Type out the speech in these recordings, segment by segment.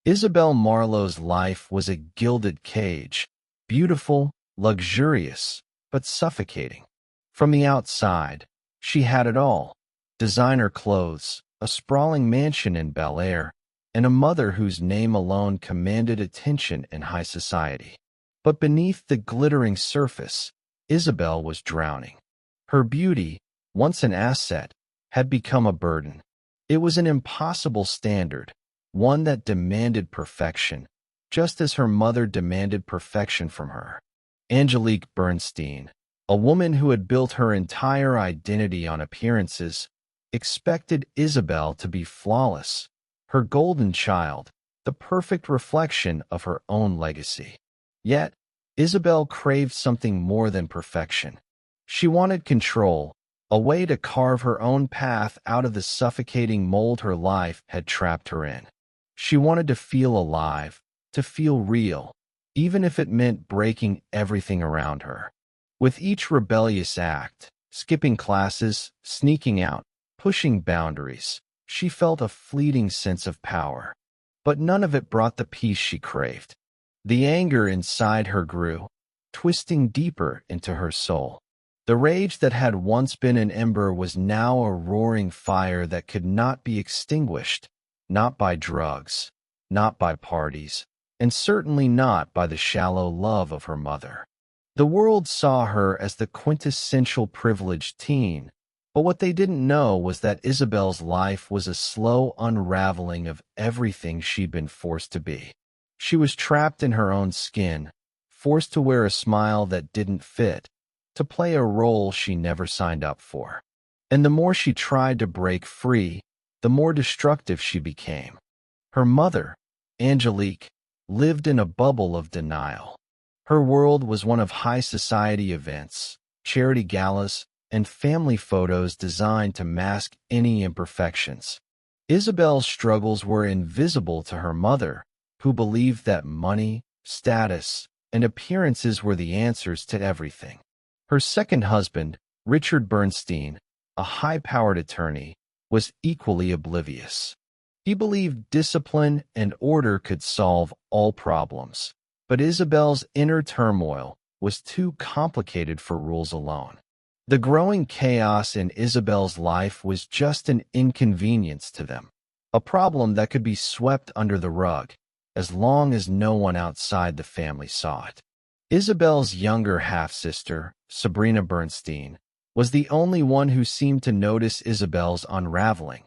Isabelle Marlow's life was a gilded cage, beautiful, luxurious, but suffocating. From the outside, she had it all: designer clothes, a sprawling mansion in Bel Air, and a mother whose name alone commanded attention in high society. But beneath the glittering surface, Isabelle was drowning. Her beauty, once an asset, had become a burden. It was an impossible standard, one that demanded perfection, just as her mother demanded perfection from her. Angelique Bernstein, a woman who had built her entire identity on appearances, expected Isabelle to be flawless, her golden child, the perfect reflection of her own legacy. Yet, Isabelle craved something more than perfection. She wanted control, a way to carve her own path out of the suffocating mold her life had trapped her in. She wanted to feel alive, to feel real, even if it meant breaking everything around her. With each rebellious act, skipping classes, sneaking out, pushing boundaries, she felt a fleeting sense of power. But none of it brought the peace she craved. The anger inside her grew, twisting deeper into her soul. The rage that had once been an ember was now a roaring fire that could not be extinguished, not by drugs, not by parties, and certainly not by the shallow love of her mother. The world saw her as the quintessential privileged teen, but what they didn't know was that Isabelle's life was a slow unraveling of everything she'd been forced to be. She was trapped in her own skin, forced to wear a smile that didn't fit, to play a role she never signed up for. And the more she tried to break free, the more destructive she became. Her mother, Angelique, lived in a bubble of denial. Her world was one of high society events, charity galas, and family photos designed to mask any imperfections. Isabelle's struggles were invisible to her mother, who believed that money, status, and appearances were the answers to everything. Her second husband, Richard Bernstein, a high-powered attorney, was equally oblivious. He believed discipline and order could solve all problems, but Isabelle's inner turmoil was too complicated for rules alone. The growing chaos in Isabelle's life was just an inconvenience to them, a problem that could be swept under the rug, as long as no one outside the family saw it. Isabelle's younger half-sister, Sabrina Bernstein, was the only one who seemed to notice Isabelle's unraveling,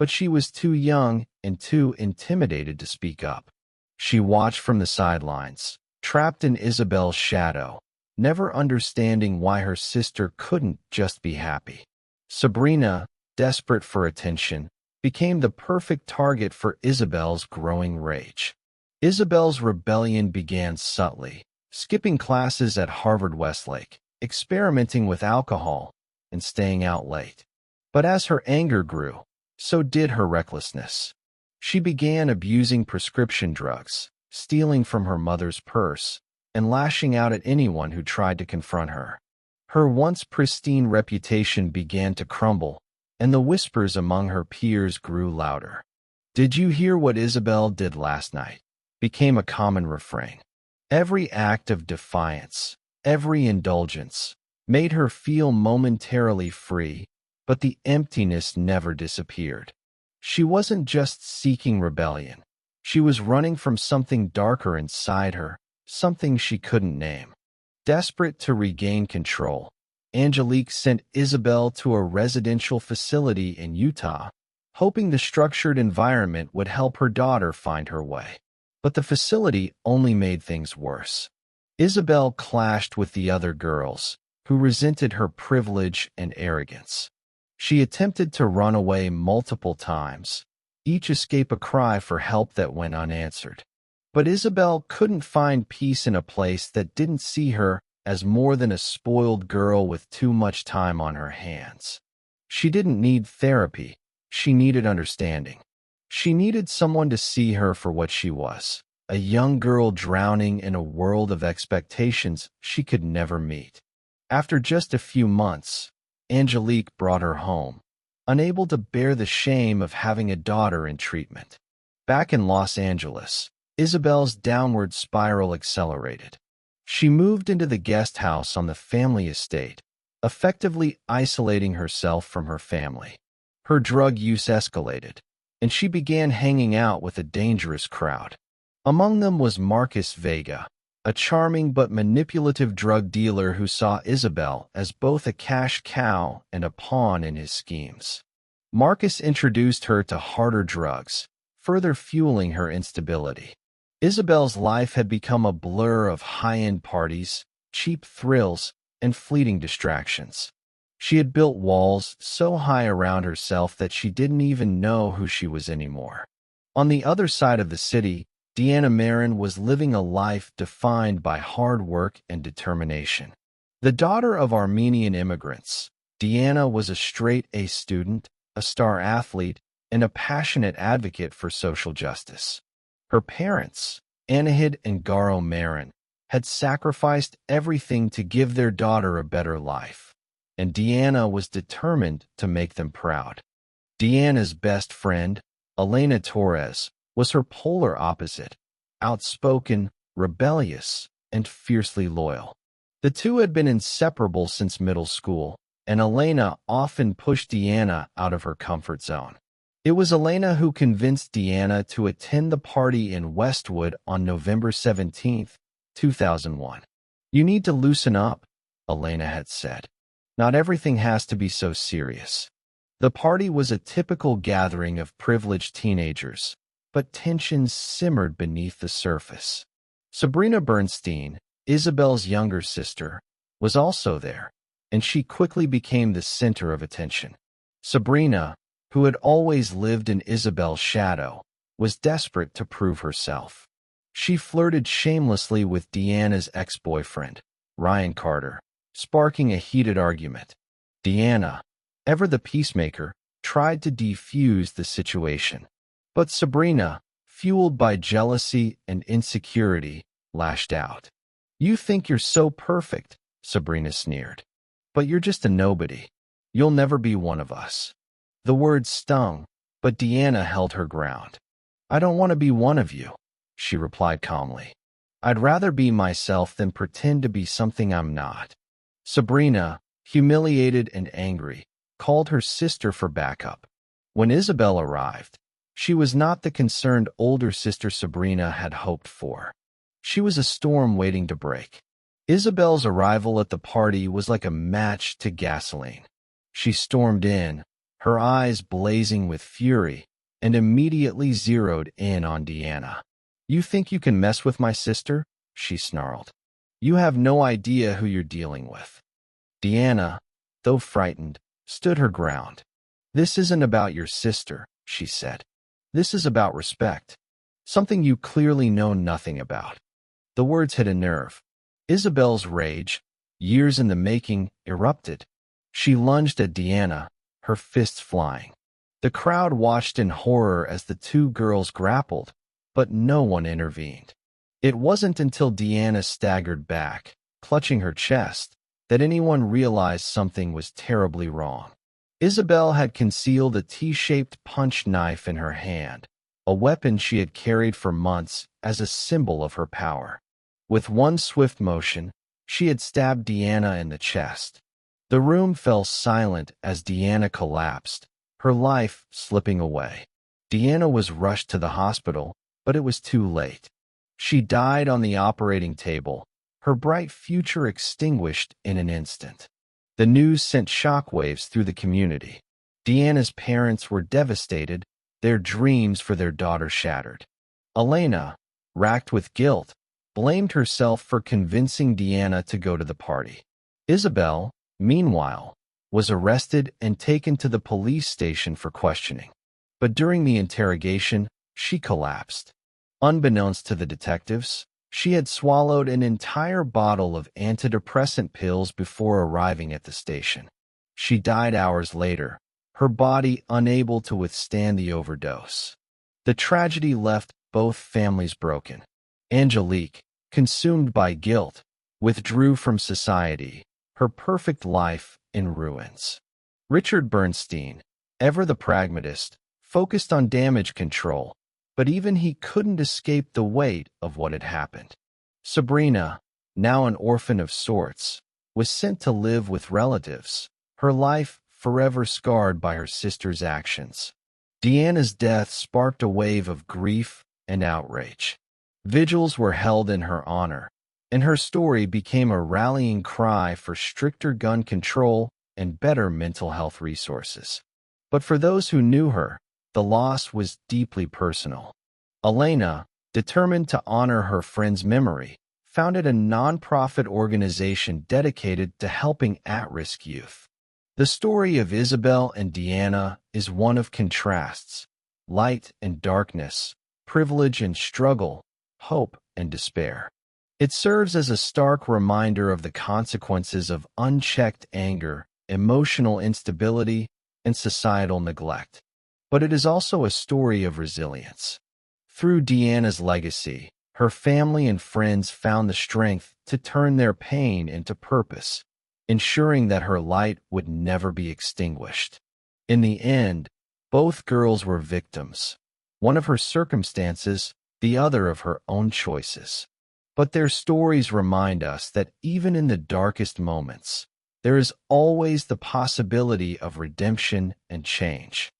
but she was too young and too intimidated to speak up. She watched from the sidelines, trapped in Isabelle's shadow, never understanding why her sister couldn't just be happy. Sabrina, desperate for attention, became the perfect target for Isabelle's growing rage. Isabelle's rebellion began subtly, skipping classes at Harvard Westlake, experimenting with alcohol, and staying out late. But as her anger grew, so did her recklessness. She began abusing prescription drugs, stealing from her mother's purse, and lashing out at anyone who tried to confront her. Her once pristine reputation began to crumble, and the whispers among her peers grew louder. "Did you hear what Isabelle did last night?" became a common refrain. Every act of defiance, every indulgence, made her feel momentarily free, but the emptiness never disappeared. She wasn't just seeking rebellion. She was running from something darker inside her, something she couldn't name. Desperate to regain control, Angelique sent Isabelle to a residential facility in Utah, hoping the structured environment would help her daughter find her way. But the facility only made things worse. Isabelle clashed with the other girls, who resented her privilege and arrogance. She attempted to run away multiple times, each escape a cry for help that went unanswered. But Isabelle couldn't find peace in a place that didn't see her as more than a spoiled girl with too much time on her hands. She didn't need therapy, she needed understanding. She needed someone to see her for what she was, a young girl drowning in a world of expectations she could never meet. After just a few months, Angelique brought her home, unable to bear the shame of having a daughter in treatment. Back in Los Angeles, Isabelle's downward spiral accelerated. She moved into the guest house on the family estate, effectively isolating herself from her family. Her drug use escalated, and she began hanging out with a dangerous crowd. Among them was Marcus Vega, a charming but manipulative drug dealer who saw Isabelle as both a cash cow and a pawn in his schemes. Marcus introduced her to harder drugs, further fueling her instability. Isabelle's life had become a blur of high-end parties, cheap thrills, and fleeting distractions. She had built walls so high around herself that she didn't even know who she was anymore. On the other side of the city, Deanna Marin was living a life defined by hard work and determination. The daughter of Armenian immigrants, Deanna was a straight-A student, a star athlete, and a passionate advocate for social justice. Her parents, Anahid and Garo Marin, had sacrificed everything to give their daughter a better life, and Deanna was determined to make them proud. Deanna's best friend, Elena Torres, was her polar opposite, outspoken, rebellious, and fiercely loyal. The two had been inseparable since middle school, and Elena often pushed Deanna out of her comfort zone. It was Elena who convinced Deanna to attend the party in Westwood on November 17, 2001. "You need to loosen up," Elena had said. "Not everything has to be so serious." The party was a typical gathering of privileged teenagers, but tensions simmered beneath the surface. Sabrina Bernstein, Isabelle's younger sister, was also there, and she quickly became the center of attention. Sabrina, who had always lived in Isabelle's shadow, was desperate to prove herself. She flirted shamelessly with Deanna's ex-boyfriend, Ryan Carter, sparking a heated argument. Deanna, ever the peacemaker, tried to defuse the situation. But Sabrina, fueled by jealousy and insecurity, lashed out. "You think you're so perfect," Sabrina sneered. "But you're just a nobody. You'll never be one of us." The words stung, but Deanna held her ground. "I don't want to be one of you," she replied calmly. "I'd rather be myself than pretend to be something I'm not." Sabrina, humiliated and angry, called her sister for backup. When Isabelle arrived, she was not the concerned older sister Sabrina had hoped for. She was a storm waiting to break. Isabelle's arrival at the party was like a match to gasoline. She stormed in, her eyes blazing with fury, and immediately zeroed in on Deanna. "You think you can mess with my sister?" she snarled. "You have no idea who you're dealing with." Deanna, though frightened, stood her ground. "This isn't about your sister," she said. "This is about respect, something you clearly know nothing about." The words hit a nerve. Isabelle's rage, years in the making, erupted. She lunged at Deanna, her fists flying. The crowd watched in horror as the two girls grappled, but no one intervened. It wasn't until Deanna staggered back, clutching her chest, that anyone realized something was terribly wrong. Isabelle had concealed a T-shaped punch knife in her hand, a weapon she had carried for months as a symbol of her power. With one swift motion, she had stabbed Deanna in the chest. The room fell silent as Deanna collapsed, her life slipping away. Deanna was rushed to the hospital, but it was too late. She died on the operating table, her bright future extinguished in an instant. The news sent shockwaves through the community. Deanna's parents were devastated, their dreams for their daughter shattered. Elena, racked with guilt, blamed herself for convincing Deanna to go to the party. Isabelle, meanwhile, was arrested and taken to the police station for questioning. But during the interrogation, she collapsed. Unbeknownst to the detectives, she had swallowed an entire bottle of antidepressant pills before arriving at the station. She died hours later, her body unable to withstand the overdose. The tragedy left both families broken. Angelique, consumed by guilt, withdrew from society, her perfect life in ruins. Richard Bernstein, ever the pragmatist, focused on damage control, but even he couldn't escape the weight of what had happened. Sabrina, now an orphan of sorts, was sent to live with relatives, her life forever scarred by her sister's actions. Deanna's death sparked a wave of grief and outrage. Vigils were held in her honor, and her story became a rallying cry for stricter gun control and better mental health resources. But for those who knew her, the loss was deeply personal. Elena, determined to honor her friend's memory, founded a nonprofit organization dedicated to helping at-risk youth. The story of Isabelle and Deanna is one of contrasts, light and darkness, privilege and struggle, hope and despair. It serves as a stark reminder of the consequences of unchecked anger, emotional instability, and societal neglect. But it is also a story of resilience. Through Deanna's legacy, her family and friends found the strength to turn their pain into purpose, ensuring that her light would never be extinguished. In the end, both girls were victims, one of her circumstances, the other of her own choices. But their stories remind us that even in the darkest moments, there is always the possibility of redemption and change.